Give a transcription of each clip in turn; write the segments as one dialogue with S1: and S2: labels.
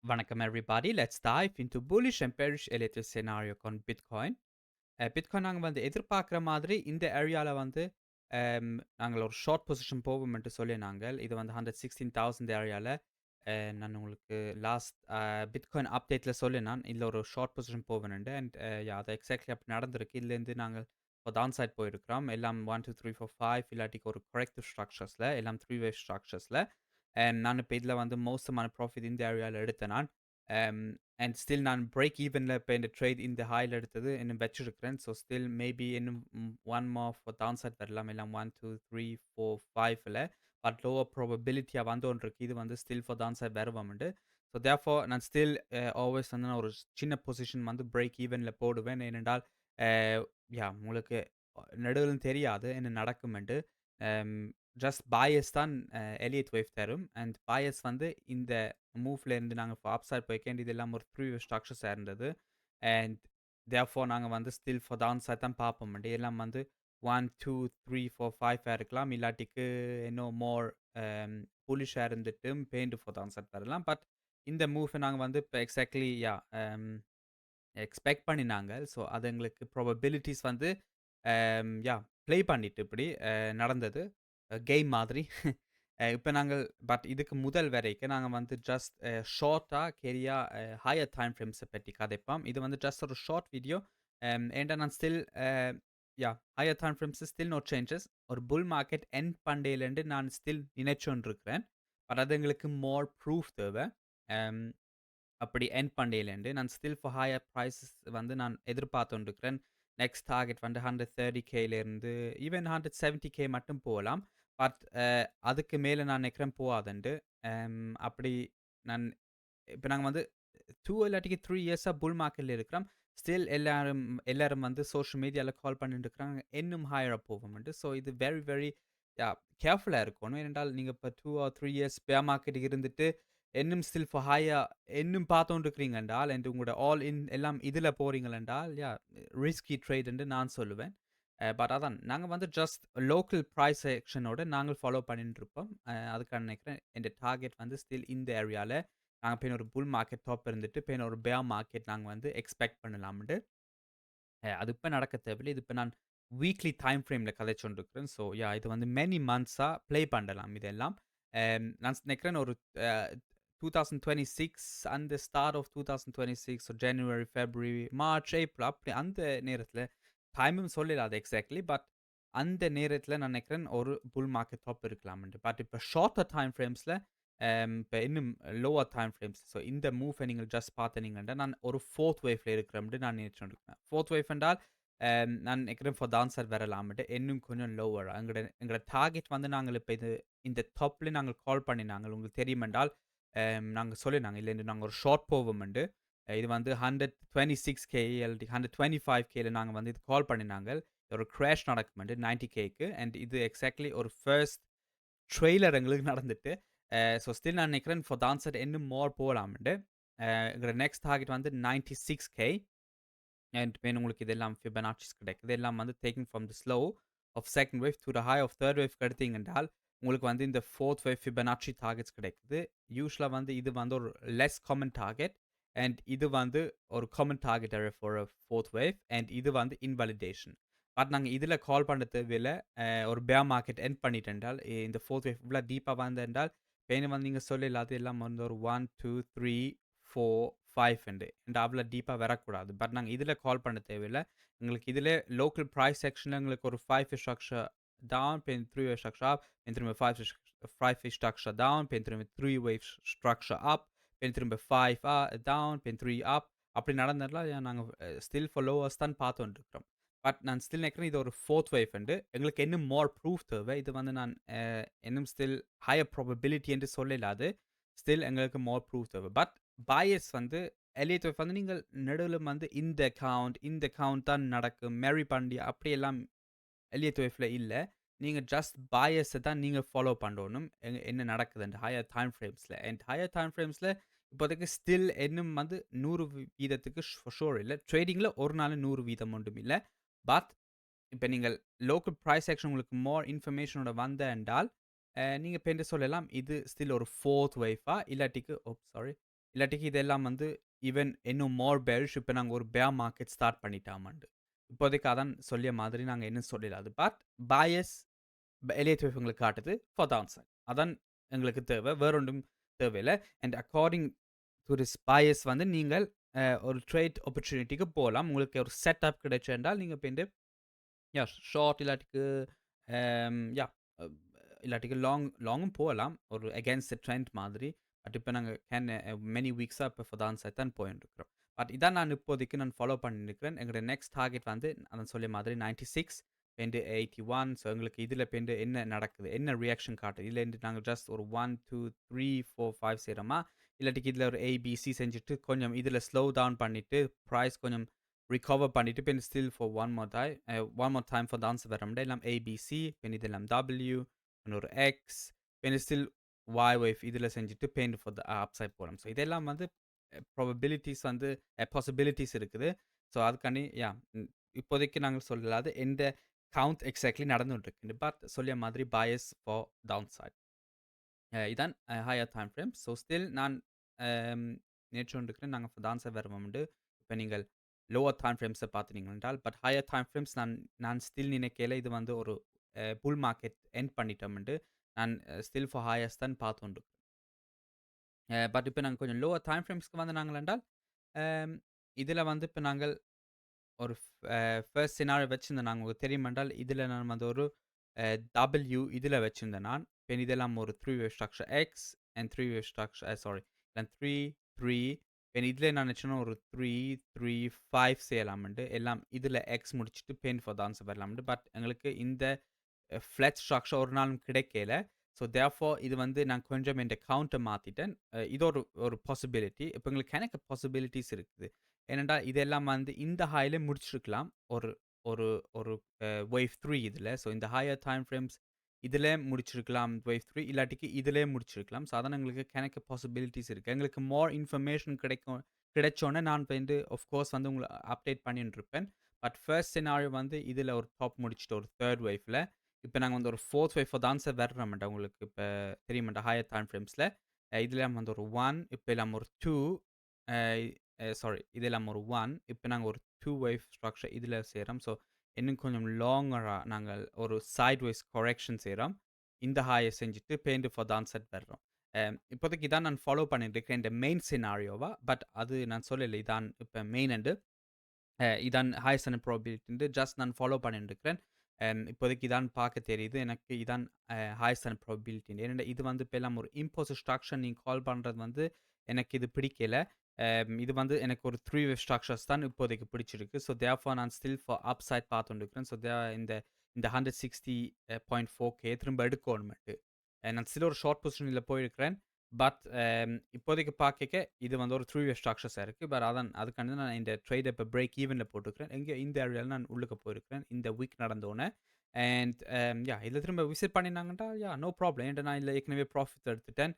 S1: Welcome everybody. Let's dive into bullish and bearish relative scenario on Bitcoin. Bitcoin நாங்க வந்து எதிர்பார்க்குற மாதிரி இந்த ஏரியால வந்து நாங்கள் ஒரு ஷார்ட் பொசிஷன் போவோம்ன்ட்டு சொல்லினாங்கள். இது வந்து 116,000 ஏரியால நான் உங்களுக்கு லாஸ்ட் பிட்காயின் அப்டேட்ல சொல்லினான். இதுல ஒரு ஷார்ட் பொசிஷன் போவேன்ண்டு. அண்ட் அது எக்ஸாக்ட்லி அப்படி நடந்திருக்கு. இதுலேருந்து நாங்கள் இப்போ டவுன் சைட் போயிருக்கிறோம். எல்லாம் 1, 2, 3, 4, 5 இல்லாட்டிக்கு ஒரு கரெக்டிவ் ஸ்ட்ரக்சர்ஸ்ல எல்லாம் 3 வே ஸ்ட்ரக்சர்ஸ்ல. நான் இப்போ இதில வந்து மோசமான ப்ராஃபிட் இந்த ஏரியால எடுத்தேன் நான். அண்ட் ஸ்டில் நான் பிரேக் ஈவன்ல இப்போ இந்த ட்ரேட் இந்த ஹைல எடுத்தது இன்னும் வச்சிருக்கிறேன். ஸோ ஸ்டில் மேபி இன்னும் 1 மோர் ஃபார் டவுன் சைட் வரலாம். எல்லாம் 1, 2, 3, 4, 5ல. பட் லோவர் ப்ராபபிலிட்டியா வந்தோன்றிருக்கு. இது வந்து ஸ்டில் ஃபார் டவுன் சைட் வருவோம்ண்டு. ஸோ தேர்ஃபோர் நான் ஸ்டில் ஆல்வேஸ் வந்து நான் ஒரு சின்ன பொசிஷன் வந்து பிரேக் ஈவன்ல போடுவேன். ஏனென்றால் உங்களுக்கு நடுவுல தெரியாது என்ன நடக்கும்ன்ட்டு. அம் ஜஸ்ட் பயாஸ் தான் எலியட் வேவ் தரும். அண்ட் பயாஸ் வந்து இந்த மூவ்ல இருந்து நாங்க அப்சைட் போய்க்க இது எல்லாம் ஒரு ப்ரீவியஸ் ஸ்ட்ரக்சர்ஸா இருந்தது. அண்ட் தேர்ஃபோர் நாங்க வந்து ஸ்டில் ஃபார் டவுன் சைட் தான் பார்ப்போம். எல்லாம் வந்து 1, 2, 3, 4, 5 இருக்கலாம். இல்லாட்டிக்கு இன்னும் மோர் புலிஷா இருந்துட்டு பெயிண்ட் ஃபார் டவுன் சைட் வரலாம். பட் இந்த மூவ் நாங்க வந்து இப்போ எக்ஸாக்ட்லி எக்ஸ்பெக்ட் பண்ணினாங்க. ஸோ அது எங்களுக்கு ப்ராபபிலிட்டீஸ் வந்து ப்ளே பண்ணிட்டு இப்படி நடந்தது. கேம் மாதிரி. இப்ப நாங்கள் பட் இதுக்கு முதல் வரைக்கும் நாங்க வந்து ஜஸ்ட் ஷார்ட்டா கெரியா ஹையர் டைம் ஃப்ரேம்ஸ பத்தி கதைப்போம். இது வந்து ஜஸ்ட் ஒரு ஷார்ட் வீடியோ. ஏன்டா நான் still higher time frames still no changes. ஒரு புல் மார்க்கெட் எண்ட் பண்டேலருந்து நான் ஸ்டில் நினைச்சோன்ருக்கிறேன். பட் அது எங்களுக்கு மோர் ப்ரூஃப் தேவை. அம் அப்படி எண்ட் பண்டேலேருந்து நான் ஸ்டில் ஃபார் ஹையர் பிரைஸஸ் வந்து நான் எதிர்பார்த்துருக்கிறேன். நெக்ஸ்ட் டார்கெட் வந்து 130Kலேருந்து ஈவன் 170K மட்டும் போகலாம். பட் அதுக்கு மேல நான் நினைக்கிறேன் போகாதுன்ட்டு. அப்படி நான் இப்ப நாங்க வந்து 2 இல்லாட்டிக்கு 3 இயர்ஸா புல் மார்க்கெட்ல இருக்கிறோம். ஸ்டில் எல்லாரும் எல்லாரும் வந்து சோஷியல் மீடியால கால் பண்ணிட்டு இருக்கிறாங்க. இன்னும் ஹையரா போகும்ன்ட்டு. ஸோ இது வெரி வெரி யா கேர்ஃபுல்லா இருக்கணும். ஏனென்றால் நீங்க இப்ப 2 ஆர் 3 இயர்ஸ் பேர் மார்க்கெட் இருந்துட்டு இன்னும் ஸ்டில் ஃபார் ஹையர் இன்னும் பார்த்துட்டு இருக்கிறீங்க என்றால் அண்ட் உங்களோட ஆல் இன் எல்லாம் இதுல போறீங்கள் என்றால் ரிஸ்கி ட்ரேட் என்று நான் சொல்லுவேன். பட் அதான் நாங்க வந்து ஜஸ்ட் லோக்கல் பிரைஸ் ஆக்ஷனோட நாங்கள் ஃபாலோ பண்ணிட்டு இருப்போம். அதுக்காக நினைக்கிறேன் எந்த டார்கெட் வந்து ஸ்டில் இந்த ஏரியால நாங்க பின்ன ஒரு புல் மார்க்கெட் டாப் இருந்துட்டு பின்ன ஒரு பேர் மார்க்கெட் நாங்க வந்து எக்ஸ்பெக்ட் பண்ணலாம்னு. அது இப்ப நடக்க தேவையில்ல. இது இப்ப நான் வீக்லி டைம் ஃப்ரேம்ல கதைச்சொண்டிருக்கிறேன். ஸோ இது வந்து மெனி மந்த்ஸா ப்ளே பண்ணலாம் இதெல்லாம். நான் நினைக்கிறேன் ஒரு 2026 அந்த ஸ்டார்ட் ஆஃப் 2026 ஸோ ஜனவரி, பிப்ரவரி, மார்ச், ஏப்ரல் அப்படி அந்த நேரத்தில டைமும் சொல்லலாது எக்ஸாக்ட்லி. பட் அந்த நேரத்தில நான் நினைக்கிறேன் ஒரு புல் மார்க்கெட் டாப் இருக்கலாம்ன்ட்டு. பட் இப்ப ஷார்ட்டர் டைம் ஃப்ரேம்ஸ்ல இப்ப இன்னும் லோவர் டைம் ஃப்ரேம்ஸ். ஸோ இந்த மூவ நீங்க ஜஸ்ட் பார்த்தீங்கன்னா, நான் ஒரு 4த் வேவ்ல இருக்கிறேன்ட்டு நான் நினைச்சுருக்கேன். 4த் வேவ் என்றால் நான் நினைக்கிறேன் ஃபார் டான்சர் வரலாம்ன்ட்டு. இன்னும் கொஞ்சம் லோவரா எங்களோட டார்கெட் வந்து நாங்கள் இப்ப இந்த டாப்ல நாங்கள் கால் பண்ணினாங்க. உங்களுக்கு தெரியும் என்றால் நாங்க சொல்லினாங்க. இல்ல நாங்க ஒரு ஷார்ட் போவோம்ன்ட்டு. இது வந்து 126K இல்லாட்டி 125Kல நாங்க வந்து இது கால் பண்ணினாங்க. ஒரு கிராஷ் நடக்கும்ன்ட்டு 90Kக்கு அண்ட் இது எக்ஸாக்ட்லி ஒரு ஃபர்ஸ்ட் ட்ரெய்லர் எங்களுக்கு நடந்துட்டு. ஸோ ஸ்டில் நான் நினைக்கிறேன் ஃபார் டான்சர் இன்னும் மோர் போலாம்ன்ட்டு. எங்களோட நெக்ஸ்ட் டார்கெட் வந்து 96K. அண்ட் when உங்களுக்கு இதெல்லாம் ஃபிபனாச்சிஸ் கிடைக்குது. இதெல்லாம் வந்து taking from the slow of second wave to the high of third வேவ்க்கு எடுத்தீங்க என்றால், உங்களுக்கு வந்து இந்த 4த் வேவ் ஃபிபனாச்சி டார்கெட்ஸ் கிடைக்குது. யூசுவலா வந்து இது வந்து ஒரு லெஸ் காமன் டார்கெட். அண்ட் இது வந்து ஒரு common target area for a 4த் வேவ். அண்ட் இது வந்து இன்வாலிடேஷன். பட் நாங்க இதுல கால் பண்ண தேவையில்ல. ஒரு பேர் மார்க்கெட் எண்ட் பண்ணிட்டு என்றால், இந்த 4த் வேவ் இவ்ளோ டீப்பா வந்து என்றால், இப்ப வந்து நீங்க சொல்லல அது எல்லாம் வந்து ஒரு 1, 2, 3, 4, 5 அவ்வளோ டீப்பா வரக்கூடாது. பட் நாங்க இதுல கால் பண்ண தேவையில்ல. எங்களுக்கு இதுல லோக்கல் பிரைஸ் செக்ஷன்ல எங்களுக்கு ஒரு 5 fish structure down, then 3 wave structure up, then திரும்ப 5 fish structure down, then திரும்ப 3 wave structure up, then திரும்ப 5 down, then 3 up. அப்படி நடந்ததுல நாங்க ஸ்டில் ஃபார் லோவர்ஸ் தான் பார்த்துட்டு இருக்கிறோம். பட் நான் ஸ்டில் நினைக்கிறேன் இது ஒரு 4த் வேவ் எங்களுக்கு இன்னும் மோர் ப்ரூஃப் தேவை. இது வந்து நான் இன்னும் ஸ்டில் ஹையர் ப்ராபபிலிட்டி என்று சொல்லலாது. ஸ்டில் எங்களுக்கு மோர் ப்ரூஃப் தேவை. பட் பையஸ் வந்து எலியட் வேவ் வந்து நீங்கள் நடுவுல வந்து இந்த கவுண்ட் தான் நடக்கும். மேரி பாண்டியா அப்படியெல்லாம் எலியட் வேவ்ல இல்ல. நீங்க ஜஸ்ட் பையஸ தான் நீங்க ஃபாலோ பண்ணணும். என்ன நடக்குதுன்ட்டு ஹையர் டைம் ஃப்ரேம்ஸ்ல. அண்ட் ஹையர் டைம் ஃப்ரேம்ஸ்ல இப்போதைக்கு ஸ்டில் இன்னும் வந்து 100 வீதத்துக்கு ஃபார் ஷூர் இல்ல. ட்ரேடிங்ல ஒரு நாள் 100 வீதம் ஒன்றும் இல்ல. பட் இப்ப நீங்கள் லோக்கல் பிரைஸ் ஆக்ஷன் உங்களுக்கு மோர் இன்ஃபர்மேஷனோட வந்த என்றால், நீங்க இப்ப என்ன சொல்லலாம், இது ஸ்டில் ஒரு 4த் வேவா இல்லாட்டிக்கு சாரி இல்லாட்டிக்கு இதெல்லாம் வந்து ஈவன் இன்னும் மோர் பெரிஷ் இப்ப நாங்க ஒரு பேர் மார்க்கெட் ஸ்டார்ட் பண்ணிட்டாமாண்டு. இப்போதைக்கு அதான் சொல்லிய மாதிரி நாங்க இன்னும் சொல்லல அது. பட் பையர்ஸ் எலியட் வேவ் எங்களுக்கு காட்டுது ஃபார் டவுன் சைட். அதான் எங்களுக்கு தேவை. வேற ஒன்றும் தேவையில்ல. And according do this buyers வந்து நீங்கள் ஒரு ட்ரேட் ஆப்பர்ச்சுனிட்டிக்கு போலாம். உங்களுக்கு ஒரு செட்டப் கிடைச்சு என்றால் நீங்க போயிட்டு ஷார்ட் இல்லாட்டிக்கு யாஹ் இல்லாட்டிக்கு லாங்கும் போகலாம். ஒரு அகெயின்ஸ்ட் த ட்ரெண்ட் மாதிரி. பட் இப்ப நாங்க மெனி வீக்ஸா இப்ப ஃபார் தான் சைட் தான் போயின்ருக்கிறோம். பட் இதான் நான் இப்போதைக்கு நான் ஃபாலோ பண்ணியிருக்கிறேன். எங்களோட நெக்ஸ்ட் டார்கெட் வந்து அதான் சொல்லிய மாதிரி 96 பெண்டு 81. ஸோ எங்களுக்கு இதுல பெண்டு என்ன நடக்குது? என்ன ரியாக்ஷன் காட்டுது? இதுலேருந்து நாங்க ஜஸ்ட் ஒரு 1, 2, 3, 4, 5 செய்றோமா? இல்லாட்டிக்கு இதுல ஒரு ஏபிசி செஞ்சுட்டு கொஞ்சம் இதுல ஸ்லோ டவுன் பண்ணிட்டு பிரைஸ் கொஞ்சம் recover பண்ணிட்டு பின் still for one more time for dance வர முடியும் எல்லாம் ஏபிசி பின் இதெல்லாம் டபிள்யூ பின் ஒரு எக்ஸ் பின் ஸ்டில் வாய் வேவ் இதில் செஞ்சுட்டு பெயின் ஃபார் த அப்சைட் போகலாம் ஸோ இதெல்லாம் வந்து ப்ராபபிலிட்டிஸ் வந்து பாசிபிலிட்டிஸ் இருக்குது ஸோ அதுக்காண்டி இப்போதைக்கு நாங்கள் சொல்லலாது எந்த கவுண்ட் எக்ஸாக்ட்லி நடந்துட்டு இருக்கு பட் சொல்லிய மாதிரி bias ஃபார் டவுன் சைட் இதான் higher time frame so still நான் நேற்று ஒன்றுக்கு நாங்கள் டான்ஸை வருவோம்ண்டு இப்போ நீங்கள் லோவர் டைம் ஃப்ரேம்ஸை பார்த்துனீங்க என்றால் பட் ஹையர் டைம் ஃப்ரேம்ஸ் நான் ஸ்டில் நினைக்கையில் இது வந்து ஒரு புல் மார்க்கெட் எண்ட் பண்ணிட்டோம்ண்டு நான் ஸ்டில் ஃபார் ஹையர்ஸ் தான் பார்த்துண்டு பட் இப்போ நாங்கள் கொஞ்சம் லோவர் டைம் ஃப்ரேம்ஸ்க்கு வந்து நாங்கள் என்றால் இதில் வந்து இப்போ நாங்கள் ஒரு ஃபர்ஸ்ட் சினாரியோ வச்சிருந்தேன் நாங்கள் உங்களுக்கு தெரியும் என்றால் இதில் நான் வந்து ஒரு டபிள்யூ இதில் வச்சிருந்தேன் நான் இப்போ இதெல்லாம் ஒரு 3 wave structure X and 3 wave structure sorry three three இப்போ இதில் நான் நினச்சேன்னா ஒரு 3 3 5 செய்யலாம்ண்டு எல்லாம் இதில் எக்ஸ் முடிச்சுட்டு பெயின் ஃபார் டான்ஸ் வரலாம்ண்டு பட் எங்களுக்கு இந்த ஃப்ளட் ஸ்ட்ரக்சர் ஒரு நாளும் கிடைக்கல ஸோ தேர்ஃபோர் இது வந்து நான் கொஞ்சம் என் கவுண்ட்டை மாற்றிட்டேன் இது ஒரு பாசிபிலிட்டி இப்போ எங்களுக்கு எனக்கு பாசிபிலிட்டிஸ் இருக்குது ஏனெண்டா இதெல்லாம் வந்து இந்த ஹைல முடிச்சிருக்கலாம் ஒரு ஒரு ஒரு வேவ் 3 இதில் ஸோ இந்த ஹையர் டைம் ஃப்ரேம்ஸ் இதில் முடிச்சிருக்கலாம் வேவ் 3 இல்லாட்டிக்கு இதிலே முடிச்சிருக்கலாம் ஸோ அதான் எங்களுக்கு கணக்கு பாசிபிலிட்டிஸ் இருக்குது எங்களுக்கு மோர் இன்ஃபர்மேஷன் கிடைச்சோன்னே நான் வந்து ஆஃப்கோர்ஸ் வந்து உங்களை அப்டேட் பண்ணிட்டு இருப்பேன் பட் ஃபர்ஸ்ட் சினாரியோ வந்து இதில் ஒரு டாப் முடிச்சுட்டு ஒரு தேர்ட் வேவ்ல இப்போ நாங்கள் வந்து ஒரு ஃபோர்த் வேவ் தான் சார் வர்றோம்டா உங்களுக்கு இப்போ தெரியுமாட்டா ஹையர் டைம் ஃப்ரேம்ஸில் இதில் வந்து ஒரு 1 இப்போ இல்லாமல் ஒரு 2 சாரி இது இல்லாமல் ஒரு 1 இப்போ நாங்கள் ஒரு 2 வேவ் ஸ்ட்ரக்சர் இதில் செய்கிறோம் ஸோ இன்னும் கொஞ்சம் லாங்கராக நாங்கள் ஒரு சைட் வைஸ் கரெக்ஷன் செய்கிறோம் இந்த ஹாயை செஞ்சுட்டு பெயிண்ட் ஃபார் தான் செட் வர்றோம் இப்போதைக்கு இதான் நான் ஃபாலோ பண்ணிட்டு இருக்கேன் இந்த மெயின் சினாரியோவா பட் அது நான் சொல்லலை இதான் இப்போ மெயின் அண்டு இதான் ஹையஸ்ட் அண்ட் ப்ராபிலிட்டி ஜஸ்ட் நான் ஃபாலோ பண்ணிட்டு இருக்கிறேன் இப்போதைக்கு இதான் பார்க்க தெரியுது எனக்கு இதான் ஹையஸ்ட் அண்ட் ப்ராபிலிட்டி ஏன்னா இது வந்து இப்போ எல்லாம் ஒரு இம்போஸ் ஸ்ட்ரக்சர் நீங்கள் கால் பண்ணுறது வந்து எனக்கு இது பிடிக்கல இது வந்து எனக்கு ஒரு 3 வேவ் ஸ்ட்ரக்சர்ஸ் தான் இப்போதைக்கு பிடிச்சிருக்கு ஸோ தேர்ஃபார் நான் ஸ்டில் ஃபார் அப் சைட் பார்த்துட்டு இருக்கிறேன் ஸோ இந்த இந்த 160.4K திரும்ப எடுக்கணுமெட்டு நான் ஸ்டில் ஒரு ஷார்ட் பொசிஷனில் போயிருக்கிறேன் பட் இப்போதைக்கு பார்க்க இது வந்து ஒரு 3 வேவ் ஸ்ட்ரக்சர்ஸாக இருக்குது பட் அதான் அதுக்காண்டி நான் இந்த ட்ரேட் இப்போ பிரேக் ஈவனில் போட்டுருக்கிறேன் எங்கே இந்த ஏரியாவில் நான் உள்ளுக்கு போயிருக்கிறேன் இந்த வீக் நடந்தோன்னே அண்ட் இதில் திரும்ப விசிட் பண்ணினாங்கன்ட்டா நோ ப்ராப்ளம் ஏன்டா நான் இல்லை ஏற்கனவே ப்ராஃபிட் எடுத்துட்டேன்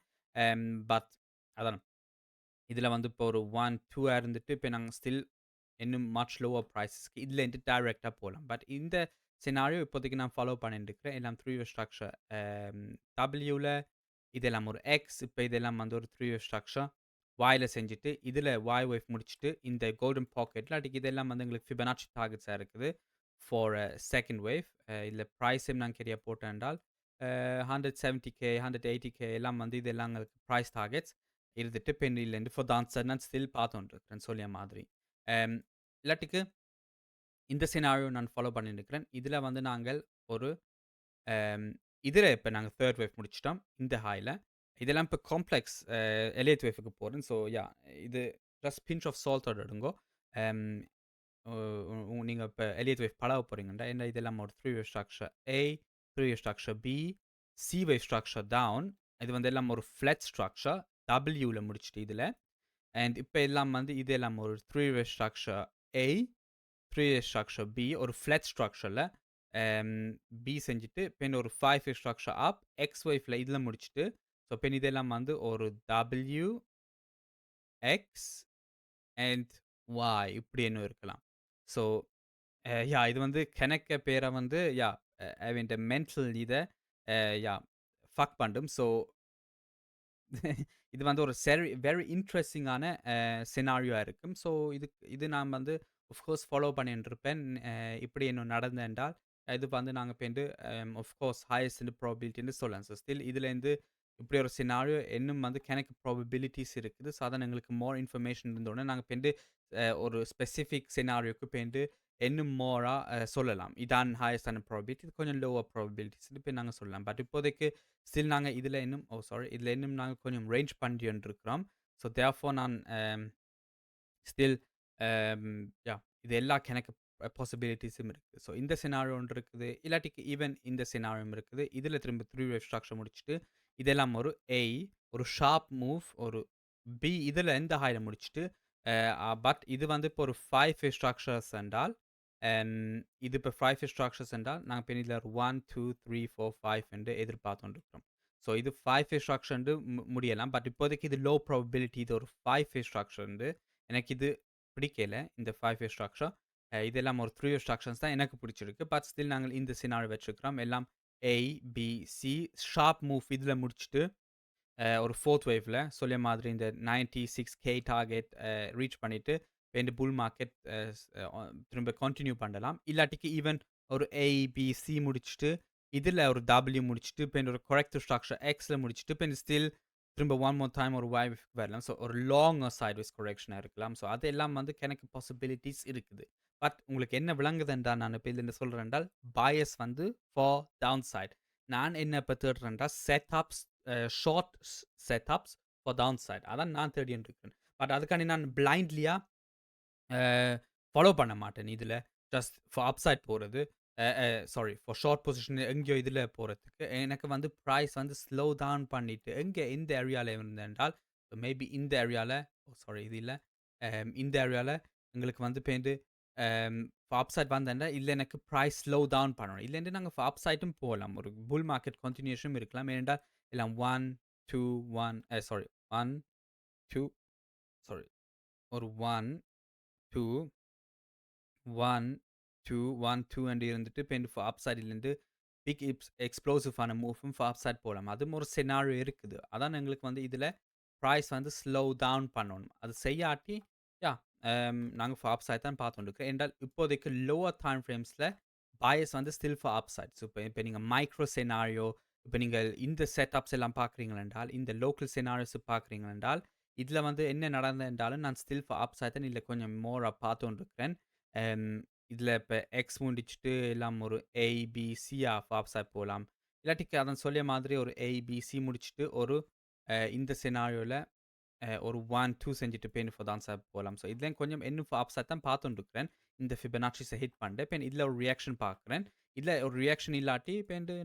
S1: பட் அதான் இதில் வந்து இப்போ ஒரு 1 2 இருந்துட்டு இப்போ நாங்கள் ஸ்டில் இன்னும் மச் லோவர் ப்ரைஸஸ்க்கு இதுலேருந்து டைரெக்டாக போகலாம் பட் இந்த சினாரியோ இப்போதைக்கு நான் ஃபாலோ பண்ணிட்டு இருக்கிறேன் எல்லாம் 3 வேவ் ஸ்ட்ரக்சர் டபிள்யூவில் இதெல்லாம் ஒரு எக்ஸ் இப்போ இதெல்லாம் வந்து ஒரு 3 வேவ் ஸ்ட்ரக்சர் வாயில் செஞ்சுட்டு இதில் வாய் வேவ் முடிச்சுட்டு இந்த கோல்டன் பாக்கெட்டில் அடிக்கு இதெல்லாம் வந்து எங்களுக்கு ஃபிபனாச்சி டார்கெட்ஸாக இருக்குது ஃபார் செகண்ட் வேவ் இதில் ப்ரைஸும் நான் கெரியா போட்டேன் என்றால் 170K 180K எல்லாம் வந்து இதெல்லாம் எங்களுக்கு ப்ரைஸ் டார்கெட்ஸ் இருந்துட்டு பெண்ணிலேருந்து ஃபார் டான்ஸர் நான் ஸ்டில் பார்த்துட்டு இருக்கிறேன் சொல்லிய மாதிரி இல்லாட்டிக்கு இந்த சினாரியோ நான் ஃபாலோ பண்ணிட்டு இருக்கிறேன் இதில் வந்து நாங்கள் ஒரு இதில் இப்போ நாங்கள் தேர்ட் வேவ் முடிச்சிட்டோம் இந்த ஹாயில் இதெல்லாம் இப்போ காம்ப்ளெக்ஸ் எலியட் வேஃபுக்கு போகிறேன் ஸோ இது ஜஸ்ட் பிஞ்ச் ஆஃப் சால்ட்டோட எடுங்கோ நீங்கள் இப்போ எலியட் வேவ் பழக போகிறீங்கண்டா என்ன இதெல்லாம் ஒரு 3 wave structure A 3 wave structure B C wave structure down இது வந்து எல்லாம் ஒரு ஃப்ளட் ஸ்ட்ரக்சர் டபிள்யூவில் முடிச்சுட்டு இதில் அண்ட் இப்போ எல்லாம் வந்து இது எல்லாம் ஒரு 3 wave structure A 3 wave structure B ஒரு ஃப்ளட் ஸ்ட்ரக்சரில் பி செஞ்சுட்டு பெண் ஒரு 5 வேவ் ஸ்ட்ரக்சர் அப் எக்ஸ் வேவ்ல இதில் முடிச்சுட்டு ஸோ பெண் இதெல்லாம் வந்து ஒரு டபிள்யூ எக்ஸ் அண்ட் வாய் இப்படி என்ன இருக்கலாம் ஸோ இது வந்து கணக்க பேரை வந்து அவன் மென்டல் இதை ஃபக் பண்ணும் ஸோ இது வந்து ஒரு வெரி இன்ட்ரஸ்டிங்கான சினாரியோவா இருக்கும். ஸோ இது நான் வந்து ஆஃப் கோர்ஸ் ஃபாலோ பண்ணின்ருப்பேன். இப்படி இன்னும் நடந்தது என்றால், இது வந்து நாங்க இப்ப ஆஃப் கோர்ஸ் ஹையஸ்ட் ப்ராபபிலிட்டின்னு சொல்லலாம். ஸோ ஸ்டில் இதுலேருந்து இப்படி ஒரு சினாரியோ இன்னும் வந்து கணக்கு ப்ராபபிலிட்டீஸ் இருக்குது. ஸோ அதான் எங்களுக்கு மோர் இன்ஃபர்மேஷன் இருந்தோனே நாங்க ஒரு ஸ்பெசிஃபிக் சினாரியோக்கு இன்னும் மோரா சொல்லலாம். இதான் ஹையஸ்டான ப்ராபபிலிட்டி. இது கொஞ்சம் லோவர் ப்ராபபிலிட்டிஸ்ன்னு நாங்க சொல்லலாம். பட் இப்போதைக்கு ஸ்டில் நாங்க இதுல இன்னும் சாரி இதுல இன்னும் நாங்க கொஞ்சம் ரேஞ்ச் பண்ணியிருக்கிறோம். ஸோ தேர்ஃபோர் நான் ஸ்டில் யா இது எல்லா கணக்கு பாசிபிலிட்டீஸும் இருக்கு. ஸோ இந்த சினாரியோ ஒன்று இருக்குது. இல்லாட்டிக்கு ஈவன் இந்த சினாரியோவும் இருக்குது. இதுல திரும்ப 3 வேவ் ஸ்ட்ரக்சர் முடிச்சுட்டு, இதெல்லாம் ஒரு A, ஒரு ஷார்ப் மூவ், ஒரு B இதுல இந்த ஹைல முடிச்சுட்டு, பட் இது வந்து இப்போ ஒரு 5 வேவ் ஸ்ட்ரக்சர்ஸ் என்றால், இது இப்போ 5 வேவ் ஸ்ட்ரக்சர்ஸ் என்றால், நாங்க இப்ப இதுல 1, 2, 3, 4, 5 என்று எதிர்பார்த்துக்கொண்டிருக்கிறோம். ஸோ இது 5 வேவ் ஸ்ட்ரக்சர் என்று முடியலாம். பட் இப்போதைக்கு இது லோ ப்ராபபிலிட்டி. இது ஒரு 5 வேவ் ஸ்ட்ரக்சர் என்று எனக்கு இது பிடிக்கல இந்த 5 வேவ் ஸ்ட்ரக்சர். இதெல்லாம் ஒரு 3 வேவ் ஸ்ட்ரக்சர்ஸ் தான் எனக்கு பிடிச்சிருக்கு. பட் ஸ்டில் நாங்கள் இந்த சினாரியோ வச்சிருக்கிறோம். எல்லாம் A, B, C sharp move இதுல முடிச்சுட்டு, ஒரு 4த் வேவ்ல சொல்லிய மாதிரி இந்த 96K டார்கெட் ரீச் பண்ணிட்டு, இப்ப இந்த புல் மார்க்கெட் திரும்ப கன்டின்யூ பண்ணலாம். இல்லாட்டிக்கு ஈவன் ஒரு A, B, C முடிச்சுட்டு, இதுல ஒரு W முடிச்சுட்டு, இப்ப ஒரு கரெக்டிவ் ஸ்ட்ரக்சர் Xல முடிச்சுட்டு, இப்ப ஸ்டில் திரும்ப ஒன் மோர் டைம் ஒரு Y வரலாம். ஸோ ஒரு லாங்கர் சைட்வேஸ் கரெக்ஷனா இருக்கலாம். ஸோ அதெல்லாம் வந்து எனக்கு பாசிபிலிட்டீஸ் இருக்குது. பட் உங்களுக்கு என்ன விளங்குது என்றால், நான் இப்ப இதுல சொல்றேன் என்றால், பயாஸ் வந்து ஃபார் டவுன் சைட். நான் என்ன இப்ப தேடுறேன் என்றால், setups short setups for down side. அதான் நான் தேடிட்டு இருக்கேன். பட் அதுக்காண்டி நான் பிளைண்ட்லியா ஃபாலோ பண்ண மாட்டேன் இதுல. ஜஸ்ட் ஃபார் அப்சைட் போறது. சாரி ஃபார் ஷார்ட் பொசிஷன் எங்கேயோ இதுல போறதுக்கு. எனக்கு வந்து பிரைஸ் வந்து ஸ்லோ டவுன் பண்ணிட்டு, எந்த ஏரியால இருந்தேன் என்றால், மேபி இந்த ஏரியால சாரி இது இல்ல. இந்த ஏரியால எங்களுக்கு வந்து ஃபார் அப்சைட் வந்தேன்டா, இல்ல எனக்கு பிரைஸ் ஸ்லோ டவுன் பண்ணணும். இல்லைன்ட்டு நாங்க ஃபார் அப்சைட்டும் போகலாம். ஒரு புல் மார்க்கெட் கன்டினியூஷனும் இருக்கலாம். ஏனென்றால் எல்லாம் 1, 2, 1 சாரி 1, 2 சாரி ஒரு 1, 2, 1, 2, 1, 2 என்று இருந்துட்டு இப்ப அப் சைட்லேருந்து பிக் எக்ஸ்ப்ளோசிவான மூவ்வும் அப் சைட் போகலாம். அதுவும் ஒரு சினாரியோ இருக்குது. அதான் எங்களுக்கு வந்து இதுல பிரைஸ் வந்து ஸ்லோ டவுன் பண்ணணும். அது செய்யாட்டி யா நாங்க ஃபார் அப் சைட் தான் பார்த்துட்டு என்றால் இப்போதைக்கு லோவர் டைம் ஃப்ரேம்ஸ்ல பயாஸ் வந்து still for up side. So இப்போ நீங்க மைக்ரோ சினாரியோ, இப்போ நீங்கள் இந்த செட்டப்ஸ் எல்லாம் பார்க்குறீங்கள் என்றால், இந்த லோக்கல் சினாரியோஸ் பார்க்குறீங்கள் என்றால், இதுல வந்து என்ன நடந்தது என்றாலும் நான் ஸ்டில் ஃபார் அப் சைட் தான் இதுல கொஞ்சம் மோரா பார்த்துட்டு இருக்கிறேன். அம் இதுல இப்ப எக்ஸ் முடிச்சுட்டு எல்லாம் ஒரு A, B, C for up side போலாம். இல்லாட்டிக்கு அதான் சொல்லிய மாதிரி ஒரு A, B, C முடிச்சுட்டு ஒரு இந்த சினாரியோல ஒரு 1, 2 செஞ்சுட்டு ஃபார் டான்ஸ் போலாம். ஸோ இதுலயும் கொஞ்சம் இன்னும் அப்செட் தான் பார்த்துட்டுருக்கிறேன். இந்த ஃபிபனாச்சிஸை ஹிட் பண்ணிட்டு, இப்ப இதுல ஒரு ரியாக்ஷன் பார்க்குறேன். இதுல ஒரு ரியாக்ஷன் இல்லாட்டி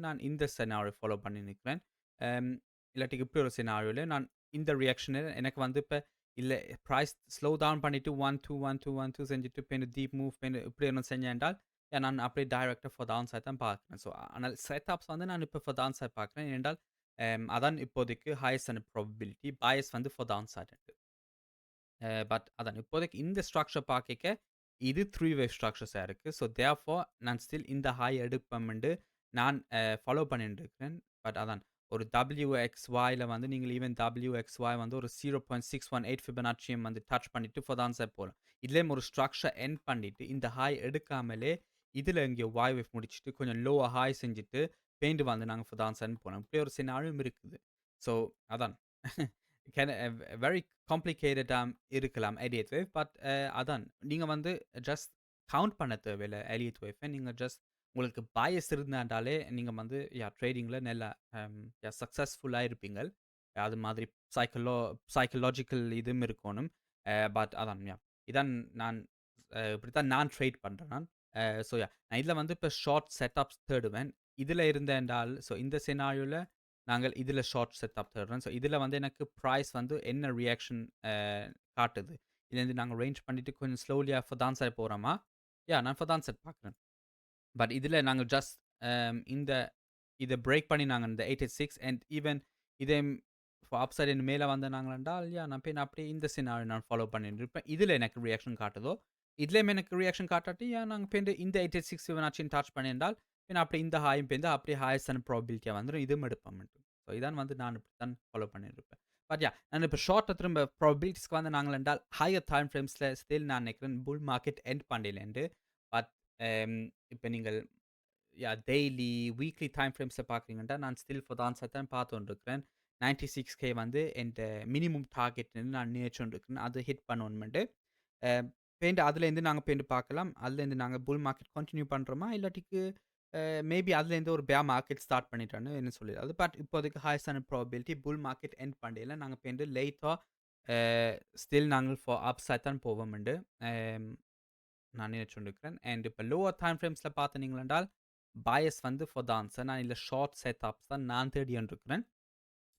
S1: நான் இந்த சினாரியோ ஃபாலோ பண்ணி நிக்கிறேன். அம் இல்லாட்டி இப்படி ஒரு சினாரியோல நான் இந்த ரியாக்ஷன எனக்கு வந்து இப்ப இல்ல பிரைஸ் ஸ்லோ டவுன் பண்ணிட்டு 1, 2, 1, 2, 1, 2 செஞ்சுட்டு டீப் மூவ் இப்படி ஒண்ணு செஞ்சேன் என்றால், நான் அப்படியே டைரக்ட்டா ஃபார் டான் சைட் தான் பார்க்கிறேன். ஸோ ஆனால் செட்டப்ஸ் வந்து நான் இப்ப ஃபார் டான் சைட் பார்க்கிறேன். ஏனென்றால் அதான் இப்போதைக்கு ஹையஸ்ட் ப்ராபபிலிட்டி. பயாஸ் வந்து ஃபார் டவுன் சைட். பட் அதான் இப்போதைக்கு இந்த ஸ்ட்ரக்சர் பார்க்க இது 3 வேவ் ஸ்ட்ரக்சர்ஸா இருக்கு. ஸோ தேர்ஃபோர் நான் ஸ்டில் இந்த ஹை எடுப்பேன்ண்டு நான் ஃபாலோ பண்ணிட்டு இருக்கிறேன். பட் அதான் ஒரு WXYல வந்து நீங்கள் ஈவன் WXY வந்து ஒரு 0.618 ஃபிபனாச்சியும் வந்து டச் பண்ணிட்டு ஃபார் தான் சார் போலாம். இதுலயும் ஒரு ஸ்ட்ரக்சர் எண்ட் பண்ணிட்டு இந்த ஹை எடுக்காமலே இதுல எங்கேயோ Y வேவ் முடிச்சுட்டு கொஞ்சம் லோவா ஹை செஞ்சுட்டு வந்து நாங்க ஃபார் தான் சார் போலாம். இப்படி ஒரு சினாரியும் இருக்குது. ஸோ அதான் கேன் வெரி காம்ப்ளிகேட்டடா இருக்கலாம் எலியட் வேவ். பட் அதான் நீங்க வந்து ஜஸ்ட் கவுண்ட் பண்ண தேவையில்ல எலியட் வேவ். நீங்க ஜஸ்ட் உங்களுக்கு பயஸ் இருந்தாலே நீங்க வந்து ட்ரேடிங்ல நல்லா சக்ஸஸ்ஃபுல்லா இருப்பீங்க. அது மாதிரி சைக்கலோ சைக்கலாஜிக்கல் இதுவும் இருக்கணும். பட் அதான் இதான் நான் இப்படித்தான் நான் ட்ரேட் பண்றேன் நான். ஸோ நான் இதுல வந்து இப்போ ஷார்ட் செட்டப்ஸ் தேடுவேன். இதுல இருந்தேன்டால் ஸோ இந்த சினாரியோல நாங்கள் இதுல ஷார்ட் செட்டப் தேடுறோம். ஸோ இதுல வந்து எனக்கு பிரைஸ் வந்து என்ன ரியாக்ஷன் காட்டுது. இதுலேருந்து நாங்க ரேஞ்ச் பண்ணிட்டு கொஞ்சம் ஸ்லோலியா ஃபார் டான் சைட் போறோமா? நான் ஃபார் டான் சைட் பார்க்குறேன். பட் இதுல நாங்க ஜஸ்ட் இந்த இத பிரேக் பண்ணி நாங்க இந்த 886 அண்ட் ஈவன் இதே அப் சைட் மேல வந்தாங்க என்றால், நான் அப்படியே இந்த சினாரியோ நான் ஃபாலோ பண்ணிட்டு இருப்பேன். இதுல எனக்கு ரியாக்ஷன் காட்டுதோ, இதுலயும் எனக்கு ரியாக்ஷன் காட்டாட்டி, நாங்க இந்த 886 ஃபிபனாச்சின்னு டச் பண்ணியிருந்தால், அப்படியே இந்த ஹாயும் அப்படியே ஹையஸ்ட் ப்ராபபிலிட்டியா வந்துரும். இதுவும் எடுப்பேன். ஸோ இதான் வந்து நான் இப்படித்தான் ஃபாலோ பண்ணிட்டு இருப்பேன். பட் யா நான் இப்ப ஷார்ட்டா திரும்ப ப்ராபபிலிட்டீஸ்க்கு வந்து நாங்கள் என்றால் ஹையர் டைம் ஃப்ரேம்ஸ்ல ஸ்டில் நான் நினைக்கிறேன் புல் மார்க்கெட் எண்ட் பண்ணலேண்டு. பட் இப்ப நீங்கள் டெய்லி, வீக்லி டைம் ஃப்ரேம்ஸ்ல பார்க்குறீங்கன்னா, நான் ஸ்டில் ஃபார் த ஆன்சர் தான் பார்த்துக்கொண்டிருக்கிறேன். 96K வந்து என்ட மினிமம் டார்கெட்ன்னு நான் நினைச்சுக்கொண்டிருக்கிறேன். அது ஹிட் பண்ணணுமெண்டு. அ பேருந்து அதுலேருந்து நாங்க பேருந்து பார்க்கலாம். அதுலேருந்து நாங்க புல் மார்க்கெட் கன்டின்யூ பண்றோமா? இல்லாட்டிக்கு மேபி அதுலேருந்து ஒரு பேர் மார்க்கெட் ஸ்டார்ட் பண்ணிட்டோன்னு என்ன சொல்லிடாது. பட் இப்போதைக்கு ஹையஸ்டான ப்ராபபிலிட்டி புல் மார்க்கெட் எண்ட் பண்ணயில நாங்க பேருந்து லேட்டா அ ஸ்டில் நாங்கள் ஃபார் அப்சைட் தான் போவோமெண்டு நான் நினைச்சுக்கொண்டிருக்கிறேன். அண்ட் இப்ப லோவர் டைம் ஃப்ரேம்ஸ்ல பார்த்தீர்கள் என்றால், பயாஸ் வந்து ஃபார் த ஆன்சர். நான் இதுல ஷார்ட் செட்டப்ஸ் தான் நான் தேடிக்கொண்டிருக்கிறேன்.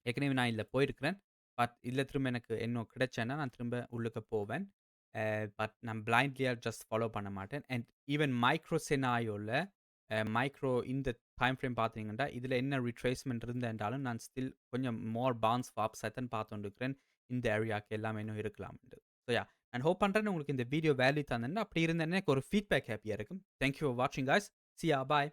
S1: ஏற்கனவே நான் இதுல போயிருக்கிறேன். பட் இதுல திரும்ப எனக்கு இன்னும் கிடைச்சேன்னா, நான் திரும்ப உள்ளுக்கு போவேன். பட் நான் பிளைண்ட்லியா ஜஸ்ட் ஃபாலோ பண்ண மாட்டேன். அண்ட் ஈவன் மைக்ரோ சினாரியோல மைக்ரோ இந்த டைம் ஃப்ரேம் பார்த்தீங்கன்னா, இதுல என்ன ரிட்ரேஸ்மென்ட் இருந்தேன்றாலும் நான் ஸ்டில் கொஞ்சம் மோர் பவுன்ஸ் ஃபார் அப்சைட் தான் பார்த்துக்கொண்டிருக்கிறேன். இந்த ஏரியாக்கு எல்லாமே இன்னும் இருக்கலாம்ன்ட்டு. ஸோ யா நான் ஹோப் பண்றேன் உங்களுக்கு இந்த வீடியோ வேல்யூ தந்ததுன்னு. அப்படி இருந்தேன்னா எனக்கு ஒரு ஃபீட்பேக் ஹேப்பியா இருக்கும். தேங்க் யூ ஃபார் வாட்சிங் காய்ஸ். சி யா பாய்.